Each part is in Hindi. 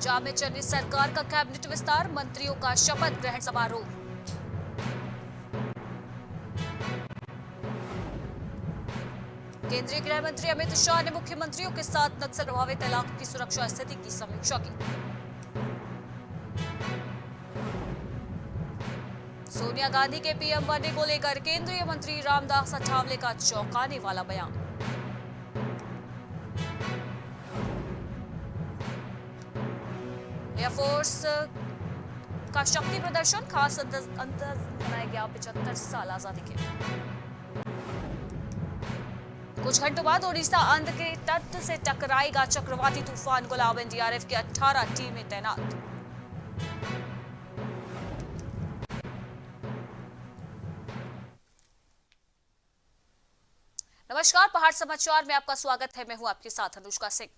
पंजाब में चल रही सरकार का कैबिनेट विस्तार, मंत्रियों का शपथ ग्रहण समारोह। केंद्रीय गृह मंत्री अमित शाह ने मुख्यमंत्रियों के साथ नक्सल प्रभावित इलाकों की सुरक्षा स्थिति की समीक्षा की। सोनिया गांधी के पीएम बनने को लेकर केंद्रीय मंत्री रामदास अठावले का चौंकाने वाला बयान। एयरफोर्स का शक्ति प्रदर्शन, खास अंतर मनाया गया 75 साल आजादी के। कुछ घंटों बाद ओडिशा आंध्र के तट से टकराएगा चक्रवाती तूफान गुलाब, एनडीआरएफ की 18 टीमें तैनात। नमस्कार, पहाड़ समाचार में आपका स्वागत है। मैं हूं आपके साथ अनुष्का सिंह।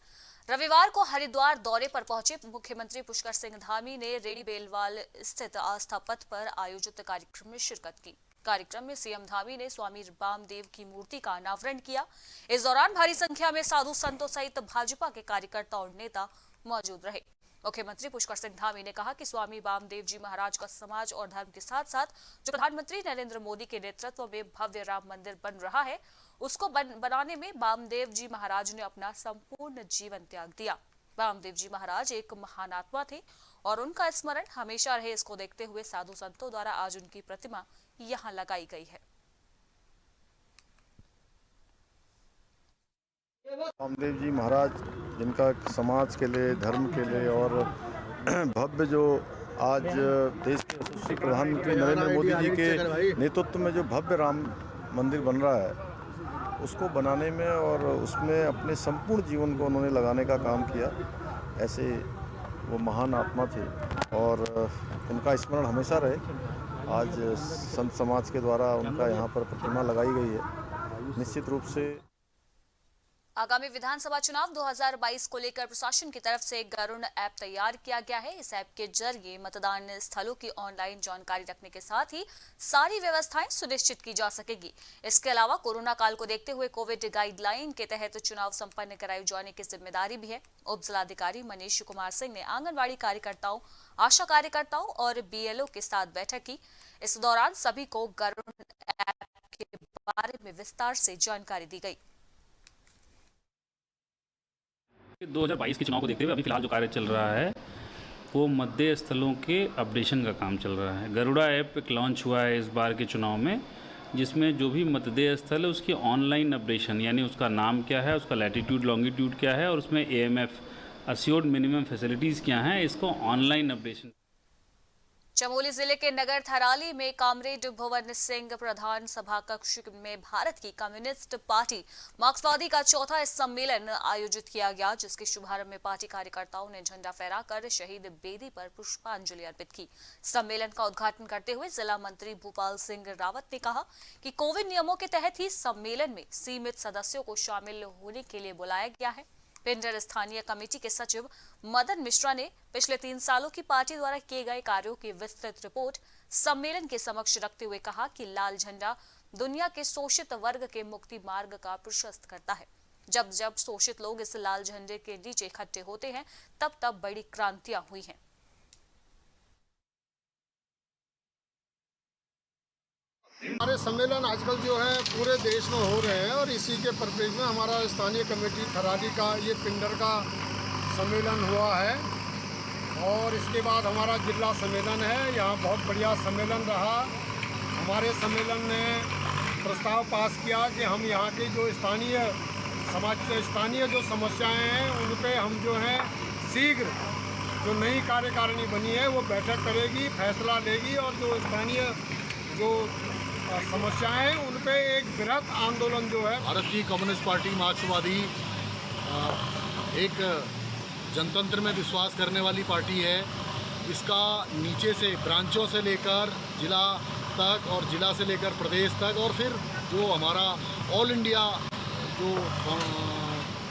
रविवार को हरिद्वार दौरे पर पहुंचे मुख्यमंत्री पुष्कर सिंह धामी ने रेडी बेलवाल स्थित आस्था पथ पर आयोजित कार्यक्रम में शिरकत की। कार्यक्रम में सीएम धामी ने स्वामी बामदेव की मूर्ति का अनावरण किया। इस दौरान भारी संख्या में साधु संतों सहित भाजपा के कार्यकर्ता और नेता मौजूद रहे। मुख्यमंत्री पुष्कर सिंह धामी ने कहा कि स्वामी बामदेव जी महाराज का समाज और धर्म के साथ साथ जो प्रधानमंत्री नरेंद्र मोदी के नेतृत्व में भव्य राम मंदिर बन रहा है, उसको बनाने में बामदेव जी महाराज ने अपना संपूर्ण जीवन त्याग दिया। बामदेव जी महाराज एक महान आत्मा थे और उनका स्मरण हमेशा रहे। इसको देखते हुए साधु संतों द्वारा आज उनकी प्रतिमा यहाँ लगाई गई है। बामदेव जी महाराज, जिनका समाज के लिए, धर्म के लिए और भव्य जो आज देश के यशस्वी प्रधानमंत्री नरेंद्र मोदी जी के नेतृत्व में जो भव्य राम मंदिर बन रहा है, उसको बनाने में और उसमें अपने संपूर्ण जीवन को उन्होंने लगाने का काम किया। ऐसे वो महान आत्मा थे और उनका स्मरण हमेशा रहे। आज संत समाज के द्वारा उनका यहाँ पर प्रतिमा लगाई गई है। निश्चित रूप से आगामी विधानसभा चुनाव 2022 को लेकर प्रशासन की तरफ से गरुड़ ऐप तैयार किया गया है। इस ऐप के जरिए मतदान स्थलों की ऑनलाइन जानकारी रखने के साथ ही सारी व्यवस्थाएं सुनिश्चित की जा सकेगी। इसके अलावा कोरोना काल को देखते हुए कोविड गाइडलाइन के तहत चुनाव संपन्न कराए जाने की जिम्मेदारी भी है। उप जिलाधिकारी मनीष कुमार सिंह ने आंगनबाड़ी कार्यकर्ताओं, आशा कार्यकर्ताओं और बीएलओ के साथ बैठक की। इस दौरान सभी को गरुड़ ऐप के बारे में विस्तार से जानकारी दी गई। 2022 के चुनाव को देखते हुए अभी फिलहाल जो कार्य चल रहा है वो मध्य स्थलों के अपडेशन का काम चल रहा है। गरुड़ा ऐप एक लॉन्च हुआ है इस बार के चुनाव में, जिसमें जो भी मतदेय स्थल है उसकी ऑनलाइन अपडेशन, यानी उसका नाम क्या है, उसका लैटिट्यूड लॉन्गिट्यूड क्या है और उसमें एएमएफ अस्योर्ड मिनिमम फैसिलिटीज़ क्या हैं, इसको ऑनलाइन अपडेशन। चमोली जिले के नगर थराली में कामरेड भुवन सिंह प्रधान सभा कक्ष में भारत की कम्युनिस्ट पार्टी मार्क्सवादी का चौथा सम्मेलन आयोजित किया गया, जिसके शुभारंभ में पार्टी कार्यकर्ताओं ने झंडा फहराकर शहीद बेदी पर पुष्पांजलि अर्पित की। सम्मेलन का उद्घाटन करते हुए जिला मंत्री भूपाल सिंह रावत ने कहा कि कोविड नियमों के तहत ही सम्मेलन में सीमित सदस्यों को शामिल होने के लिए बुलाया गया है। पिंडर स्थानीय कमेटी के सचिव मदन मिश्रा ने पिछले 3 सालों की पार्टी द्वारा किए गए कार्यों की विस्तृत रिपोर्ट सम्मेलन के समक्ष रखते हुए कहा कि लाल झंडा दुनिया के शोषित वर्ग के मुक्ति मार्ग का प्रशस्त करता है। जब जब शोषित लोग इस लाल झंडे के नीचे इकट्ठे होते हैं, तब तब बड़ी क्रांतियां हुई हैं। हमारे सम्मेलन आजकल जो है पूरे देश में हो रहे हैं और इसी के परिप्रेक्ष्य में हमारा स्थानीय कमेटी थराली का ये पिंडर का सम्मेलन हुआ है और इसके बाद हमारा जिला सम्मेलन है। यहाँ बहुत बढ़िया सम्मेलन रहा। हमारे सम्मेलन ने प्रस्ताव पास किया कि हम यहाँ के जो स्थानीय जो समस्याएं हैं उन पे हम जो है शीघ्र जो नई कार्यकारिणी बनी है वो बैठक करेगी, फैसला लेगी और जो स्थानीय जो समस्याएं उन पे एक बृहत आंदोलन जो है। भारतीय कम्युनिस्ट पार्टी मार्क्सवादी एक जनतंत्र में विश्वास करने वाली पार्टी है। इसका नीचे से ब्रांचों से लेकर जिला तक और जिला से लेकर प्रदेश तक और फिर जो हमारा ऑल इंडिया जो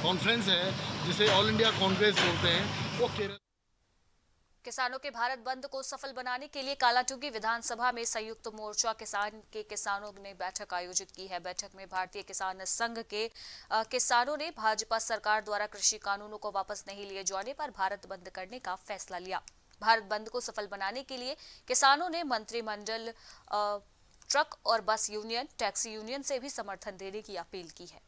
कॉन्फ्रेंस है, जिसे ऑल इंडिया कांग्रेस बोलते हैं, वो केरल। किसानों के भारत बंद को सफल बनाने के लिए कालाटूंगी विधानसभा में संयुक्त मोर्चा किसानों ने बैठक आयोजित की है। बैठक में भारतीय किसान संघ के किसानों ने भाजपा सरकार द्वारा कृषि कानूनों को वापस नहीं लिए जाने पर भारत बंद करने का फैसला लिया। भारत बंद को सफल बनाने के लिए किसानों ने मंत्रिमंडल, ट्रक और बस यूनियन, टैक्सी यूनियन से भी समर्थन देने की अपील की है।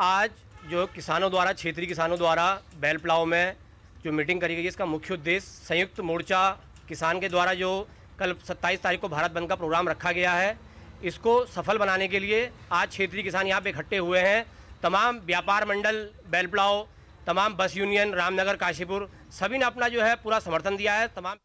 आज जो किसानों द्वारा, क्षेत्रीय किसानों द्वारा बेलपड़ाव में जो मीटिंग करी गई है, इसका मुख्य उद्देश्य संयुक्त मोर्चा किसान के द्वारा जो कल 27 तारीख को भारत बंद का प्रोग्राम रखा गया है, इसको सफल बनाने के लिए आज क्षेत्रीय किसान यहाँ पे इकट्ठे हुए हैं। तमाम व्यापार मंडल बेलपड़ाव, तमाम बस यूनियन रामनगर, काशीपुर, सभी ने अपना जो है पूरा समर्थन दिया है। तमाम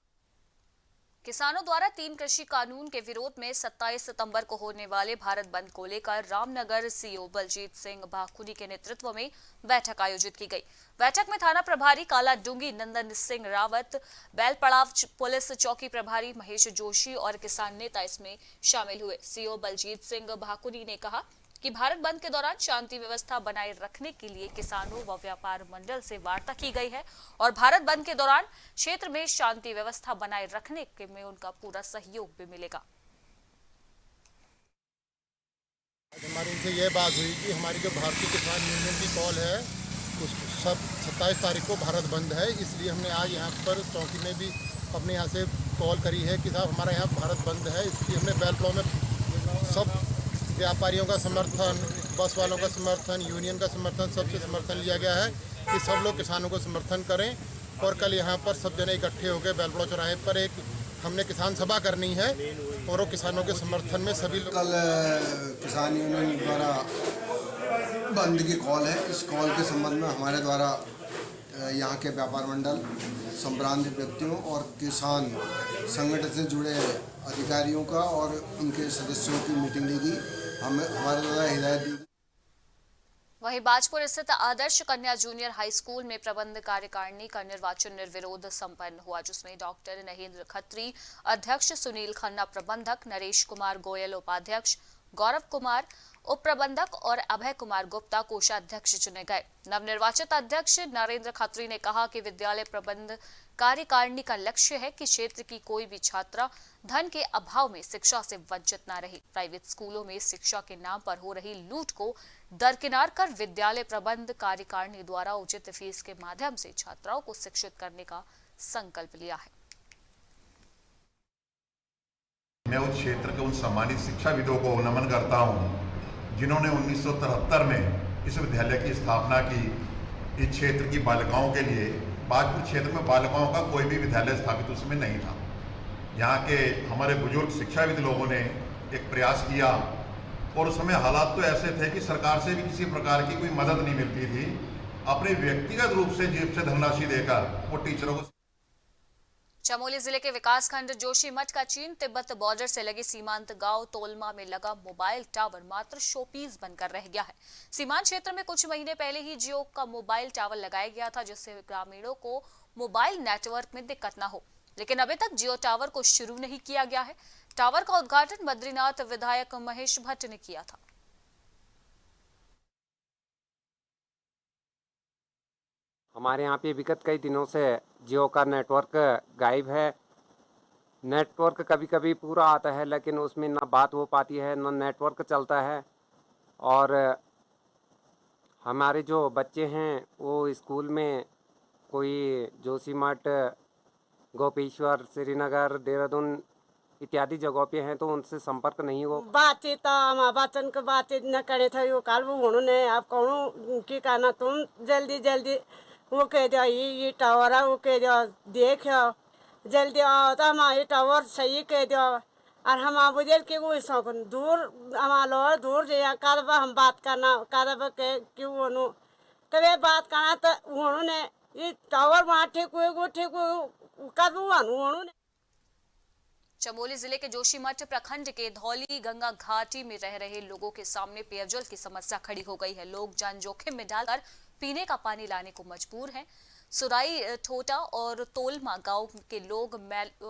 किसानों द्वारा 3 कृषि कानून के विरोध में 27 सितंबर को होने वाले भारत बंद को लेकर रामनगर सीओ बलजीत सिंह भाकुनी के नेतृत्व में बैठक आयोजित की गई। बैठक में थाना प्रभारी कालाडूंगी नंदन सिंह रावत, बेलपड़ाव पुलिस चौकी प्रभारी महेश जोशी और किसान नेता इसमें शामिल हुए। सीओ बलजीत सिंह भाकुनी ने कहा कि भारत बंद के दौरान शांति व्यवस्था बनाए रखने के लिए किसानों व व्यापार मंडल से वार्ता की गई है और भारत बंद के दौरान क्षेत्र में शांति व्यवस्था बनाए रखने में उनका पूरा सहयोग भी मिलेगा। हमारी उनसे ये बात हुई कि हमारी जो भारतीय किसान यूनियन की कॉल है, उस सब 27 तारीख को भारत बंद है, इसलिए हमने आज यहाँ पर चौकी में भी अपने यहाँ से कॉल करी है कि साहब हमारा यहाँ भारत बंद है। इसलिए हमने बेलपड़ाव में सब व्यापारियों का समर्थन, बस वालों का समर्थन, यूनियन का समर्थन, सबसे समर्थन लिया गया है कि सब लोग किसानों को समर्थन करें। और कल यहाँ पर सब जने इकट्ठे होकर बेलपड़ाव चौराहे पर एक हमने किसान सभा करनी है और वो किसानों के समर्थन में सभी लोग। कल किसान यूनियन द्वारा बंद की कॉल है। इस कॉल के संबंध में हमारे द्वारा यहाँ के व्यापार मंडल, संबंधित व्यक्तियों और किसान संगठन से जुड़े अधिकारियों का और उनके सदस्यों की मीटिंग ली गई। हमारे द्वारा हिदायत दी। वहीं बाजपुर स्थित आदर्श कन्या जूनियर हाई स्कूल में प्रबंध कार्यकारिणी का निर्वाचन निर्विरोध संपन्न हुआ, जिसमें डॉक्टर नहेंद्र खत्री अध्यक्ष, सुनील खन्ना प्रबंधक, नरेश कुमार गोयल उपाध्यक्ष, गौरव कुमार उप प्रबंधक और अभय कुमार गुप्ता कोषाध्यक्ष चुने गए। नवनिर्वाचित अध्यक्ष नरेंद्र खत्री ने कहा कि विद्यालय प्रबंध कार्यकारिणी का लक्ष्य है कि क्षेत्र की कोई भी छात्रा धन के अभाव में शिक्षा से वंचित न रहे। प्राइवेट स्कूलों में शिक्षा के नाम पर हो रही लूट को दरकिनार कर विद्यालय प्रबंध कार्यकारिणी द्वारा उचित फीस के माध्यम से छात्राओं को शिक्षित करने का संकल्प लिया है। मैं उस क्षेत्र के उन सम्मानित शिक्षाविदों को नमन करता हूं जिन्होंने 1973 में इस विद्यालय की स्थापना की। इस क्षेत्र की बालिकाओं के लिए, बाजपुर क्षेत्र में बालिकाओं का कोई भी विद्यालय स्थापित उसमें नहीं था। यहाँ के हमारे बुजुर्ग शिक्षाविद लोगों ने एक प्रयास किया और उस समय हालात तो ऐसे थे कि सरकार से भी किसी प्रकार की कोई मदद नहीं मिलती थी। अपने व्यक्तिगत रूप से जेब से धनराशि देकर वो टीचरों को। चमोली जिले के विकासखंड जोशीमठ का चीन तिब्बत बॉर्डर से लगे सीमांत गांव तोलमा में लगा मोबाइल टावर मात्र शोपीस बनकर रह गया है। सीमांत क्षेत्र में कुछ महीने पहले ही जियो का मोबाइल टावर लगाया गया था, जिससे ग्रामीणों को मोबाइल नेटवर्क में दिक्कत न हो, लेकिन अभी तक जियो टावर को शुरू नहीं किया गया है। टावर का उद्घाटन बद्रीनाथ विधायक महेश भट्ट ने किया था। हमारे यहाँ पे विगत कई दिनों से जियो का नेटवर्क गायब है। नेटवर्क कभी कभी पूरा आता है लेकिन उसमें ना बात हो पाती है, ना नेटवर्क चलता है। और हमारे जो बच्चे हैं वो स्कूल में कोई जोशीमठ, गोपेश्वर, श्रीनगर, देहरादून इत्यादि जगहों पे हैं, तो उनसे संपर्क नहीं हो। बातचीत हम बच्चन को बातचीत न करे थे यो काल वो उन्होंने आप कौन की कहना तुम जल्दी जल्दी वो कह दिया ये टावर है, वो कह दिया देखो जल्दी आओ तो हम ये टावर सही कह दिया। और हम बुझे कि वो सकून दूर हमारे दूर जाया कब हम बात करना कब के क्यों उन्हों कभी बात करना तो उन्होंने ये टावर वहाँ ठीक हुए कब उन्होंने। चमोली जिले के जोशीमठ प्रखंड के धौली गंगा घाटी में रह रहे लोगों के सामने पेयजल की समस्या खड़ी हो गई है। लोग जान जोखिम में डालकर पीने का पानी लाने को मजबूर हैं। सुराई, ठोटा और तोलमा गांव के लोग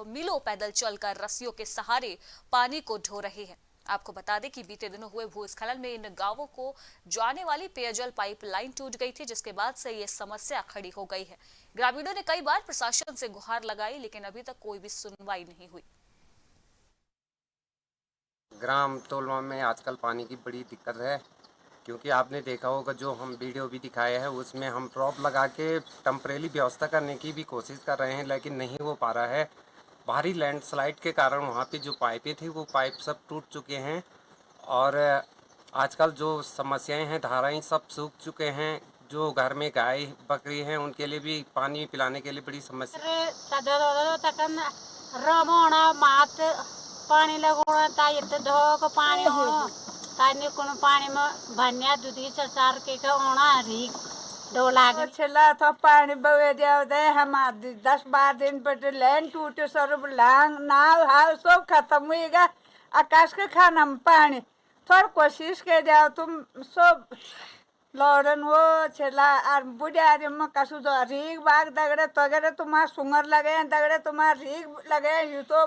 मीलों पैदल चलकर रस्सियों के सहारे पानी को ढो रहे हैं। आपको बता दें कि बीते दिनों हुए भूस्खलन में इन गांवों को जाने वाली पेयजल पाइपलाइन टूट गई थी, जिसके बाद से ये समस्या खड़ी हो गई है। ग्रामीणों ने कई बार प्रशासन से गुहार लगाई, लेकिन अभी तक कोई भी सुनवाई नहीं हुई। ग्राम तोलवा में आजकल पानी की बड़ी दिक्कत है, क्योंकि आपने देखा होगा जो हम वीडियो भी दिखाए हैं उसमें हम ड्रॉप लगा के टेम्परेरी व्यवस्था करने की भी कोशिश कर रहे हैं, लेकिन नहीं हो पा रहा है। भारी लैंडस्लाइड के कारण वहाँ पे जो पाइपें थी वो पाइप सब टूट चुके हैं और आजकल जो समस्याएं हैं, धाराएं सब सूख चुके हैं। जो घर में गाय बकरी हैं उनके लिए भी पानी पिलाने के लिए बड़ी समस्या। पानी लगाउन ताई त ढोको पानी हो ताई कुन पानी में भन्या दुधी सरसार के का ओना रीक डो लाग छला तो पानी बवे दिया दे हम 10-12 दिन पर लैंड टूटे सर लांग नाव हाउ सब खत्म होएगा। आकाश के खाना में पानी थोड़ा कोशिश के जाओ तुम सब लौड़न वो छला और बुढ़िया में कसु तो रीक बाग दगड़े तगड़े तुम्हारा सुंगर लगे दगड़े तुम्हारा रीक लगे यू तो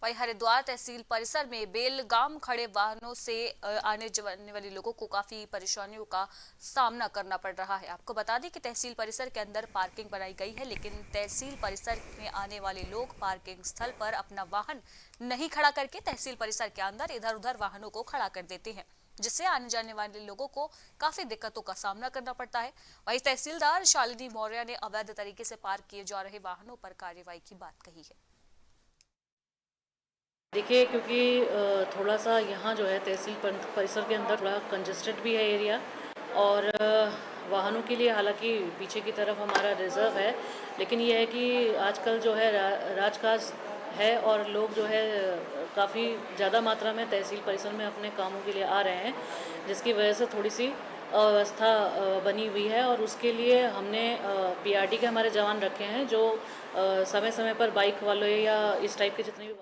वहीं हरिद्वार तहसील परिसर में बेलगाम खड़े वाहनों से आने जाने वाले लोगों को काफी परेशानियों का सामना करना पड़ रहा है। आपको बता दें कि तहसील परिसर के अंदर पार्किंग बनाई गई है, लेकिन तहसील परिसर में आने वाले लोग पार्किंग स्थल पर अपना वाहन नहीं खड़ा करके तहसील परिसर के अंदर इधर उधर वाहनों को खड़ा कर देते हैं, जिससे आने जाने वाले लोगों को काफी दिक्कतों का सामना करना पड़ता है। वहीं तहसीलदार शालिनी मौर्य ने अवैध तरीके से पार्क किए जा रहे वाहनों पर कार्रवाई की बात कही है। देखिए, क्योंकि थोड़ा सा यहाँ जो है तहसील परिसर के अंदर थोड़ा कंजेस्टेड भी है एरिया और वाहनों के लिए हालांकि पीछे की तरफ हमारा रिजर्व है, लेकिन ये है कि आजकल जो है राजकाज है और लोग जो है काफ़ी ज़्यादा मात्रा में तहसील परिसर में अपने कामों के लिए आ रहे हैं, जिसकी वजह से थोड़ी सी अव्यवस्था बनी हुई है और उसके लिए हमने पीआरडी के हमारे जवान रखे हैं जो समय समय पर बाइक वालों या इस टाइप के जितने भी।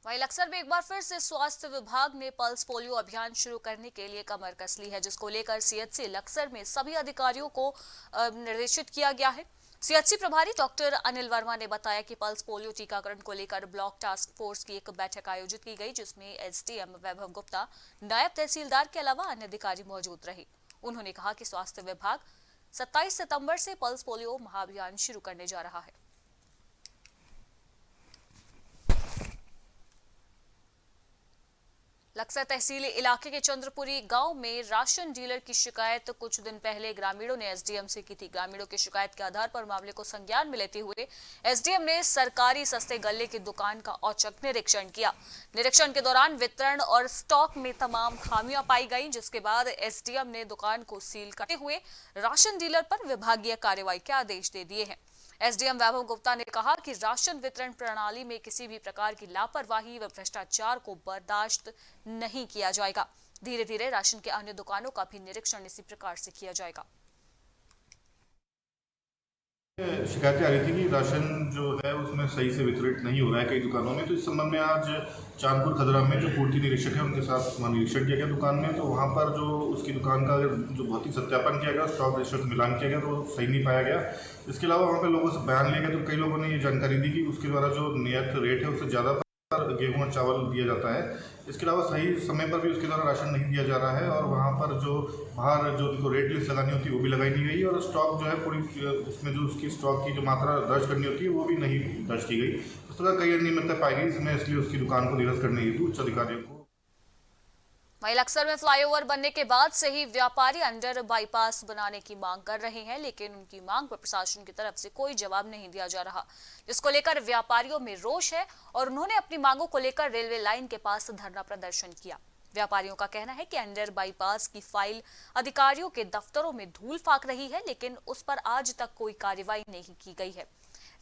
वहीं लक्सर में एक बार फिर से स्वास्थ्य विभाग ने पल्स पोलियो अभियान शुरू करने के लिए कमर कस ली है, जिसको लेकर सीएचसी लक्सर में सभी अधिकारियों को निर्देशित किया गया है। सीएचसी प्रभारी डॉक्टर अनिल वर्मा ने बताया कि पल्स पोलियो टीकाकरण को लेकर ब्लॉक टास्क फोर्स की एक बैठक आयोजित की गई, जिसमें एसडीएम वैभव गुप्ता, नायब तहसीलदार के अलावा अन्य अधिकारी मौजूद रहे। उन्होंने कहा कि स्वास्थ्य विभाग 27 सितंबर से पल्स पोलियो महाअभियान शुरू करने जा रहा है। लक्सर तहसील इलाके के चंद्रपुरी गांव में राशन डीलर की शिकायत कुछ दिन पहले ग्रामीणों ने एसडीएम से की थी। ग्रामीणों की शिकायत के आधार पर मामले को संज्ञान में लेते हुए एसडीएम ने सरकारी सस्ते गल्ले की दुकान का औचक निरीक्षण किया। निरीक्षण के दौरान वितरण और स्टॉक में तमाम खामियां पाई गई, जिसके बाद एसडीएम ने दुकान को सील करते हुए राशन डीलर पर विभागीय कार्रवाई के आदेश दे दिए हैं। एसडीएम वैभव गुप्ता ने कहा कि राशन वितरण प्रणाली में किसी भी प्रकार की लापरवाही व भ्रष्टाचार को बर्दाश्त नहीं किया जाएगा। धीरे धीरे राशन के अन्य दुकानों का भी निरीक्षण इसी प्रकार से किया जाएगा। शिकायतें आ रही थी कि राशन जो है उसमें सही से वितरित नहीं हो रहा है कई दुकानों में, तो इस संबंध में आज चांदपुर खदरा में जो पूर्ति निरीक्षक है उनके साथ निरीक्षण किया गया दुकान में। तो वहाँ पर जो उसकी दुकान का जो भौतिक सत्यापन किया गया, स्टॉक रजिस्टर से मिलान किया गया, तो सही नहीं पाया गया। इसके अलावा वहाँ पर लोगों से बयान लिया गया, तो कई लोगों ने ये जानकारी दी कि उसके द्वारा जो नियत रेट है उससे ज़्यादा गेहूं और चावल दिया जाता है। इसके अलावा सही समय पर भी उसके द्वारा राशन नहीं दिया जा रहा है और वहाँ पर जो बाहर जो उनको रेट लिस्ट लगानी होती है वो भी लगाई नहीं गई और स्टॉक जो है पूरी उसमें जो उसकी स्टॉक की जो मात्रा दर्ज करनी होती है वो भी नहीं दर्ज की गई। इस तरह कई अनियमितता पाई गई, इसमें इसलिए उसकी दुकान को निरस्त करने हेतु उच्च अधिकारियों को। वहीं लक्सर में फ्लाईओवर बनने के बाद से ही व्यापारी अंडर बाईपास बनाने की मांग कर रहे हैं, लेकिन उनकी मांग पर प्रशासन की तरफ से कोई जवाब नहीं दिया जा रहा, जिसको लेकर व्यापारियों में रोष है और उन्होंने अपनी मांगों को लेकर रेलवे लाइन के पास धरना प्रदर्शन किया। व्यापारियों का कहना है कि अंडर बाईपास की फाइल अधिकारियों के दफ्तरों में धूल फाक रही है, लेकिन उस पर आज तक कोई कार्रवाई नहीं की गई है।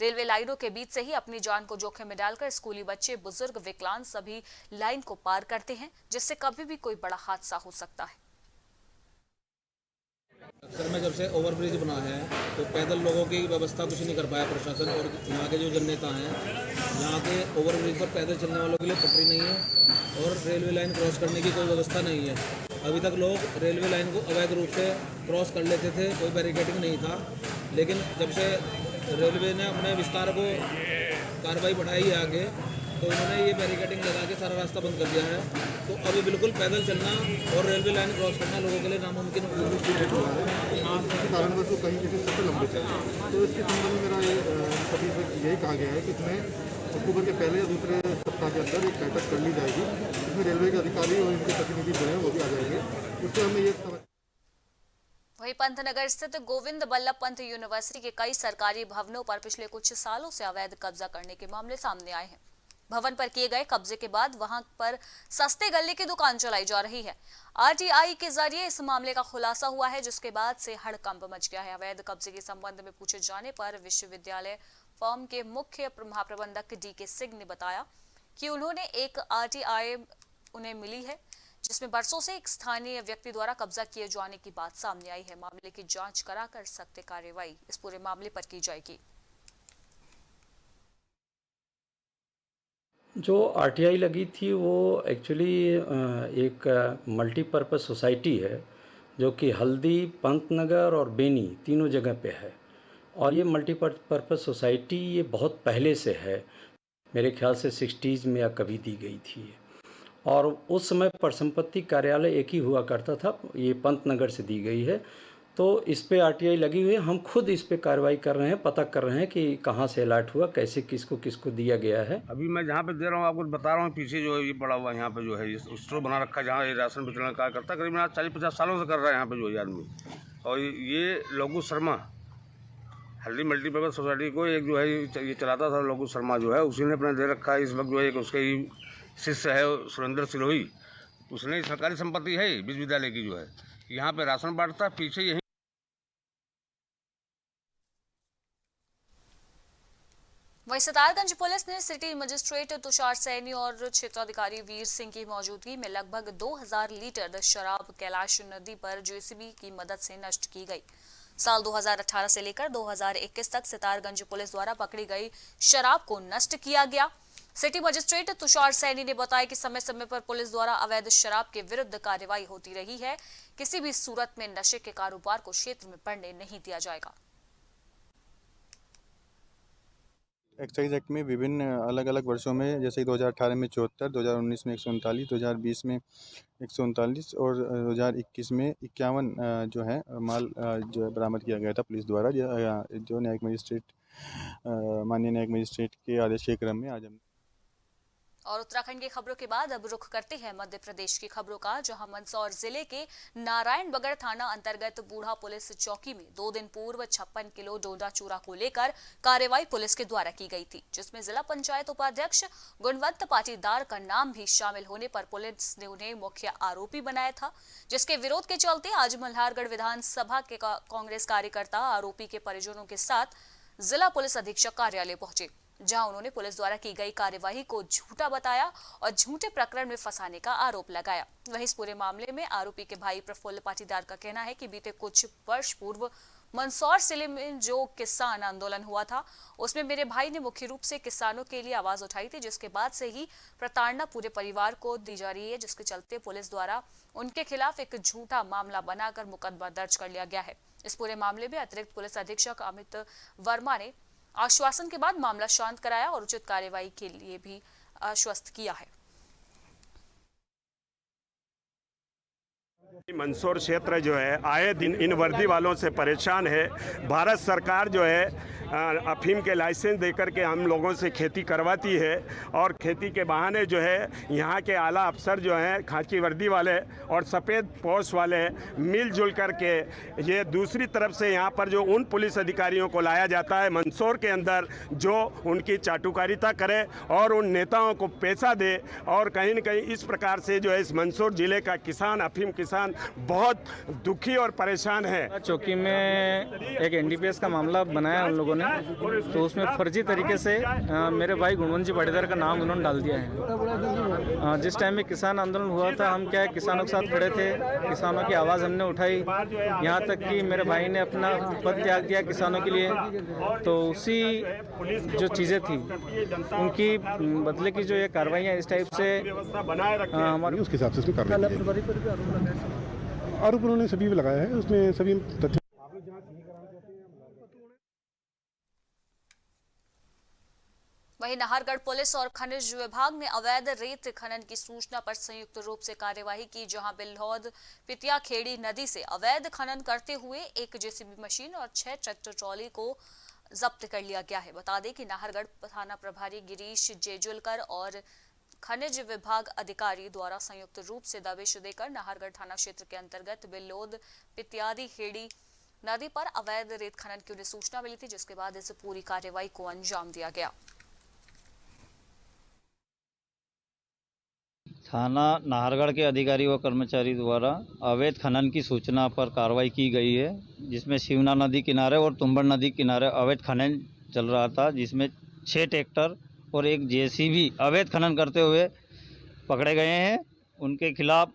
रेलवे लाइनों के बीच से ही अपनी जान को जोखिम में डालकर स्कूली बच्चे, बुजुर्ग, विकलांग सभी लाइन को पार करते हैं, जिससे कभी भी कोई बड़ा हादसा हो सकता है। अक्सर में जब से ओवरब्रिज बना है तो पैदल लोगों की व्यवस्था कुछ नहीं कर पाया प्रशासन और यहाँ के जो जननेता हैं। यहाँ के ओवरब्रिज पर पैदल चलने वालों के लिए पटरी नहीं है और रेलवे लाइन क्रॉस करने की कोई व्यवस्था नहीं है। अभी तक लोग रेलवे लाइन को अवैध रूप से क्रॉस कर लेते थे, कोई बैरिकेडिंग नहीं था, लेकिन जब से रेलवे ने अपने विस्तार को कार्रवाई बढ़ाई है आगे, तो उन्होंने ये बैरिकेडिंग लगा के सारा रास्ता बंद कर दिया है। तो अभी बिल्कुल पैदल चलना और रेलवे लाइन क्रॉस करना लोगों के लिए नामुमकिन हो गया है। किसी कारणवश कहीं किसी सत्र लंबित है, तो इसके संबंध में मेरा सभी से यही कहा गया है कि इसमें अक्टूबर के पहले या दूसरे सप्ताह के अंदर एक बैठक कर ली जाएगी, इसमें रेलवे के अधिकारी और इनके प्रतिनिधि जो हैं वो भी आ जाएंगे। उससे हमें ये वहीं पंतनगर स्थित गोविंद बल्लभ पंत यूनिवर्सिटी के कई सरकारी भवनों पर पिछले कुछ सालों से अवैध कब्जा करने के मामले सामने आए हैं। भवन पर किए गए कब्जे के बाद वहां पर सस्ते गल्ले की दुकान चलाई जा रही है। आरटीआई के जरिए इस मामले का खुलासा हुआ है, जिसके बाद से हड़कंप मच गया है। अवैध कब्जे के संबंध में पूछे जाने पर विश्वविद्यालय फर्म के मुख्य महाप्रबंधक DK सिंह ने बताया कि उन्होंने एक आरटीआई उन्हें मिली है, जिसमें बरसों से एक स्थानीय व्यक्ति द्वारा कब्जा किए जाने की बात सामने आई है। मामले की जांच कराकर सख्त कार्रवाई इस पूरे मामले पर की जाएगी। जो आरटीआई लगी थी वो एक्चुअली एक मल्टीपर्पज़ सोसाइटी है, जो कि हल्दी, पंतनगर और बेनी तीनों जगह पे है। और ये मल्टीपर्पज़ सोसाइटी ये बहुत पहले से है, मेरे ख्याल से 60s में या कभी दी गई थी। और उस समय परिसंपत्ति कार्यालय एक ही हुआ करता था, ये पंतनगर से दी गई है। तो इस पे आरटीआई लगी हुई है। हम खुद इस पे कार्रवाई कर रहे हैं, पता कर रहे हैं कि कहाँ से अलर्ट हुआ, कैसे किसको दिया गया है। अभी मैं जहाँ पे दे रहा हूँ आपको बता रहा हूँ, पीछे जो है ये पड़ा हुआ यहाँ पे जो है ये स्टोर बना रखा है, जहाँ ये राशन वितरण कार्य करता है। करीबन 40-50 सालों से कर रहा है यहाँ पे जो है आदमी। और ये लोगू शर्मा हल्दी मल्टीपर्पज़ सोसाइटी को एक जो है ये चलाता था, लोगू शर्मा जो है उसी ने अपने दे रखा है। इस वक्त जो है उसके शिष्य है सुरेंद्र सिरोही, उसने सरकारी संपत्ति है विश्वविद्यालय की जो है, यहाँ पे राशन बांटता, पीछे यही। वहीं सितारगंज पुलिस ने सिटी मजिस्ट्रेट तुषार सैनी और क्षेत्राधिकारी वीर सिंह की मौजूदगी में लगभग 2000 लीटर शराब कैलाश नदी पर जेसीबी की मदद से नष्ट की गई। साल 2018 से लेकर 2021 तक सितारगंज पुलिस द्वारा पकड़ी गई शराब को नष्ट किया गया। सिटी मजिस्ट्रेट तुषार सैनी ने बताया कि समय समय पर पुलिस द्वारा अवैध शराब के विरुद्ध कार्रवाई होती रही है। किसी भी सूरत में नशे के कारोबार को क्षेत्र में बढ़ने नहीं दिया जाएगा। एक्साइज एक्ट में विभिन्न अलग अलग वर्षों में, जैसे 2018 में 74, 2019 में 139, 2020 में 139 और 2021 में 51 जो है माल जो है बरामद किया गया था पुलिस द्वारा, जो न्यायिक मजिस्ट्रेट माननीय न्यायिक मजिस्ट्रेट के आदेश के क्रम में आज हम। और उत्तराखंड की खबरों के बाद अब रुख करते हैं मध्य प्रदेश की खबरों का, जहां मंदसौर जिले के नारायणबगड़ थाना अंतर्गत बूढ़ा पुलिस चौकी में 2 दिन पूर्व 56 किलो डोडा चूरा को लेकर कार्रवाई पुलिस के द्वारा की गई थी, जिसमें जिला पंचायत उपाध्यक्ष गुणवंत पाटीदार का नाम भी शामिल होने पर पुलिस ने उन्हें मुख्य आरोपी बनाया था, जिसके विरोध के चलते आज मल्हारगढ़ विधानसभा के कांग्रेस कार्यकर्ता आरोपी के परिजनों के साथ जिला पुलिस अधीक्षक कार्यालय पहुंचे, जहां उन्होंने पुलिस द्वारा की गई कार्यवाही को झूठा बताया और झूठे प्रकरण में फंसाने का आरोप लगाया। वहीं इस पूरे मामले में आरोपी के भाई प्रफुल्ल पाटीदार का कहना है कि बीते कुछ वर्ष पूर्व मंदसौर जिले में जो किसान आंदोलन हुआ था, उसमें मेरे भाई ने मुख्य रूप से किसानों के लिए आवाज उठाई थी, जिसके बाद से ही प्रताड़ना पूरे परिवार को दी जा रही है, जिसके चलते पुलिस द्वारा उनके खिलाफ एक झूठा मामला बनाकर मुकदमा दर्ज कर लिया गया है। इस पूरे मामले में अतिरिक्त पुलिस अधीक्षक अमित वर्मा ने आश्वासन के बाद मामला शांत कराया और उचित कार्यवाही के लिए भी आश्वस्त किया है। मंदसौर क्षेत्र जो है आए दिन इन वर्दी वालों से परेशान है। भारत सरकार जो है अफीम के लाइसेंस देकर के हम लोगों से खेती करवाती है और खेती के बहाने जो है यहाँ के आला अफसर जो हैं खाकी वर्दी वाले और सफ़ेद पोश वाले मिलजुल करके ये दूसरी तरफ से यहाँ पर जो उन पुलिस अधिकारियों को लाया जाता है मंदसौर के अंदर जो उनकी चाटुकारिता करे और उन नेताओं को पैसा दे, और कहीं न कहीं इस प्रकार से जो है इस मंदसौर जिले का किसान अफीम किसान बहुत दुखी और परेशान है। चौकी में एक एनडीपीएस का मामला बनाया उन लोगों ने, तो उसमें फर्जी तरीके से मेरे भाई गुणवंत जी पाटीदार का नाम उन्होंने डाल दिया है। जिस टाइम में किसान आंदोलन हुआ था, हम क्या है किसानों के साथ खड़े थे, किसानों की आवाज़ हमने उठाई, यहाँ तक कि मेरे भाई ने अपना पद त्याग दिया किसानों के लिए। तो उसी जो चीज़ें थी उनकी बदले की जो ये कार्रवाइयाँ इस टाइप से हमारे उसके हिसाब से इसमें कार्रवाई आरोप उन्होंने सभी पे लगाया है, उसमें सभी तथ्य। वहीं नाहरगढ़ पुलिस और खनिज विभाग ने अवैध रेत खनन की सूचना पर संयुक्त रूप से कार्यवाही की, जहां बिल्हौद पितिया खेड़ी नदी से अवैध खनन करते हुए एक जेसीबी मशीन और 6 ट्रैक्टर ट्रॉली को जब्त कर लिया गया है। बता दें कि नाहरगढ़ थाना प्रभारी गिरीश जेजुलकर और खनिज विभाग अधिकारी द्वारा संयुक्त रूप से दबिश देकर नाहरगढ़ थाना क्षेत्र के अंतर्गत बिल्हौद पितियादी खेड़ी नदी पर अवैध रेत खनन की उन्हें सूचना मिली थी, जिसके बाद इस पूरी कार्रवाई को अंजाम दिया गया। थाना नाहरगढ़ के अधिकारी व कर्मचारी द्वारा अवैध खनन की सूचना पर कार्रवाई की गई है, जिसमें शिवना नदी किनारे और तुम्बड़ नदी किनारे अवैध खनन चल रहा था, जिसमें 6 ट्रैक्टर और एक जेसीबी अवैध खनन करते हुए पकड़े गए हैं। उनके खिलाफ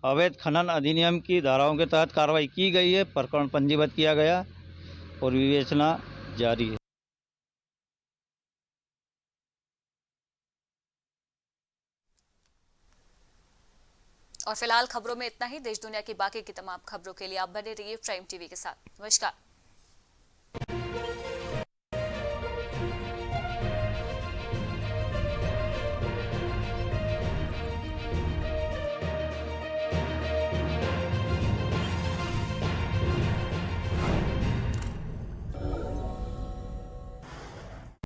अवैध खनन अधिनियम की धाराओं के तहत कार्रवाई की गई है, प्रकरण पंजीबद्ध किया गया और विवेचना जारी है। और फिलहाल खबरों में इतना ही। देश दुनिया की बाकी की तमाम खबरों के लिए आप बने रहिए प्राइम टीवी के साथ। नमस्कार।